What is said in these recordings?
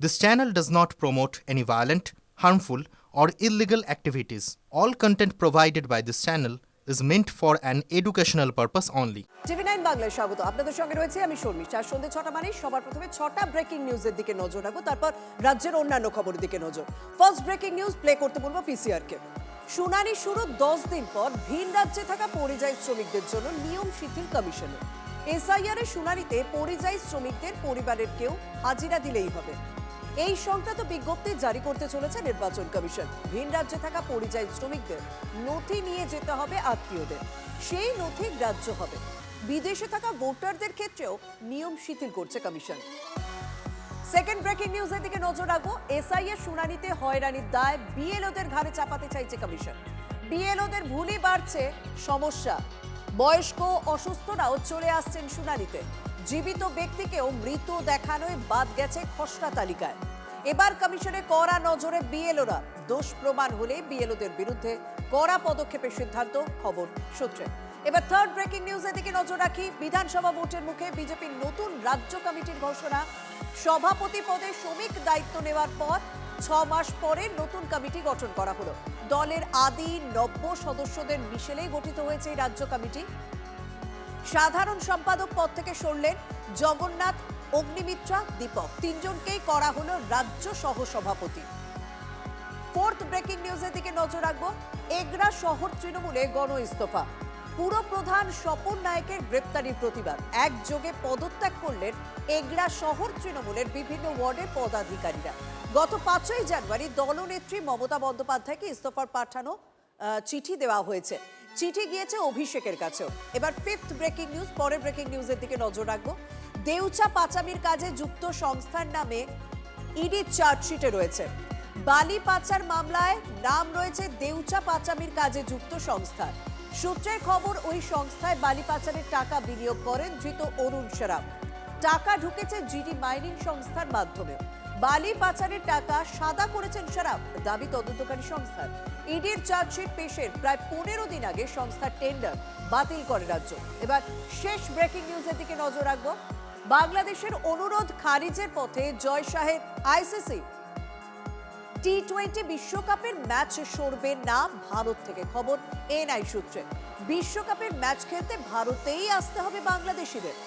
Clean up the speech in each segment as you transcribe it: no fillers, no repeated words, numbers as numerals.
This channel does not promote any violent, harmful, or illegal activities. All content provided by this channel is meant for an educational purpose only. TV9 বাংলায় স্বাগত। আপনাদের সঙ্গে রয়েছে আমি শর্মিষ্ঠা। সন্ধ্যে 6টা মানে সবার প্রথমে 6টা ব্রেকিং নিউজের দিকে নজর রাখবো, তারপর রাজ্যের অন্যান্য খবরের দিকে নজর। ফার্স্ট ব্রেকিং নিউজ প্লে করতে বলবো পিসিআর কে। শুনানি শুরু 10 দিন পর ভিন রাজ্যে থাকা পরিযায়ী শ্রমিকদের জন্য নিয়ম শিথিল কমিশনের। এসআইআর এর শুনানিতে পরিযায়ী শ্রমিকদের পরিবারের কেউ হাজিরা দিলেই হবে। এই সংক্রান্ত বিজ্ঞপ্তি জারি করতে চলেছে নির্বাচন কমিশন। ভিন রাজ্যে থাকা পরিযায়ী শ্রমিকদের নথি নিয়ে যেতে হবে আত্মীয়দের, সেই নথি গ্রাহ্য হবে। বিদেশে থাকা ভোটারদের ক্ষেত্রেও নিয়ম শিথিল করছে কমিশন। সেকেন্ড ব্রেকিং নিউজের দিকে নজর রাখবো। এসআইআর শুনানিতে হয়রানির দায় বিএলওদের ঘাড়ে চাপাতে চাইছে কমিশন। বিএলওদের ভুলই বাড়ছে সমস্যা। বয়স্ক অসুস্থরাও চলে আসছেন শুনানিতে। জীবিত ব্যক্তিকেও মৃত দেখানোয় বাদ গেছে খসড়া তালিকায়। এবার কমিশনে কড়া নজরে বিএলওরা। দোষ প্রমাণ হলে বিএলওদের বিরুদ্ধে কড়া পদক্ষেপের সিদ্ধান্ত, খবর সূত্রে। এবার থার্ড ব্রেকিং নিউজের দিকে নজর রাখি। বিধানসভা ভোটের মুখে বিজেপির নতুন রাজ্য কমিটির ঘোষণা। সভাপতি পদে শ্রমিক দায়িত্ব নেওয়ার পর 6 মাস পরে নতুন কমিটি গঠন করা হলো। দলের আদি 90 সদস্যদের মিশেলেই গঠিত হয়েছে এই রাজ্য কমিটি। সাধারণ সম্পাদক পদ থেকে সরলেন জগন্নাথ, অগ্নিমিত্রা, দীপক। তিনজনকেই করা হলো রাজ্য সহসভাপতি। ফোর্থ ব্রেকিং নিউজের দিকে নজর রাখবো। এগরা শহর তৃণমূলে গণ ইস্তফা। পুরপ্রধান স্বপন নায়কের গ্রেপ্তারির প্রতিবাদ। একযোগে পদত্যাগ করলেন এগরা শহর তৃণমূলের বিভিন্ন ওয়ার্ডের পদাধিকারীরা। গত 5ই জানুয়ারি দলনেত্রী মমতা বন্দ্যোপাধ্যায়কে ইস্তফার পাঠানো চিঠি দেওয়া হয়েছে। চিঠি গিয়েছে অভিষেকের কাছেও। এবার ফিফথ ব্রেকিং নিউজ, পরের ব্রেকিং নিউজের দিকে নজর রাখবো। দেউচা পাচামির কাজে যুক্ত সংস্থার নামে ইডি চার্জশিটে রয়েছে। বালি পাচার মামলায় নাম রয়েছে দেউচা পাচামির কাজে যুক্ত সংস্থার। সূত্রের খবর, ওই সংস্থায় বালি পাচারের টাকা বিনিয়োগ করেন ধৃত অরুণ সেরাব। টাকা ঢুকেছে জিডি মাইনিং সংস্থার মাধ্যমে। বালি পাচারের টাকা সাদা করেছেন সেরাব, দাবি তদন্তকারী সংস্থার। ইডির চার্জশিট পেশের প্রায় 15 দিন আগে সংস্থার টেন্ডার বাতিল করে রাজ্য। এবার শেষ ব্রেকিং নিউজের দিকে নজর রাখবো। বাংলাদেশের অনুরোধ খারিজের পথে জয় শাহের আইসিসি। টি20 বিশ্বকাপের ম্যাচ সরবে না ভারত থেকে, খবর এনআই সূত্রে। বিশ্বকাপের ম্যাচ খেলতে ভারতেই আসতে হবে বাংলাদেশিদের।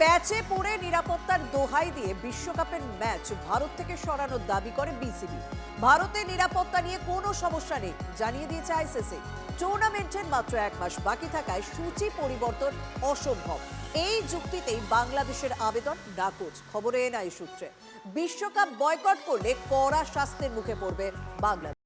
প্যাচে পড়ে নিরাপত্তার দোহাই দিয়ে বিশ্বকাপের ম্যাচ ভারত থেকে সরানোর দাবি করে বিসিবি। ভারতের নিরাপত্তা নিয়ে কোনো সমস্যা নেই জানিয়ে দিয়েছে আইসিসি। টুর্নামেন্টের মাত্র 1 মাস বাকি থাকায় সূচি পরিবর্তন অসম্ভব। এই যুক্তিতেই বাংলাদেশের আবেদন নাকচ, খবরে এনআই সূত্রে। বিশ্বকাপ বয়কট করলে কড়া শাস্তির মুখে পড়বে বাংলাদেশ।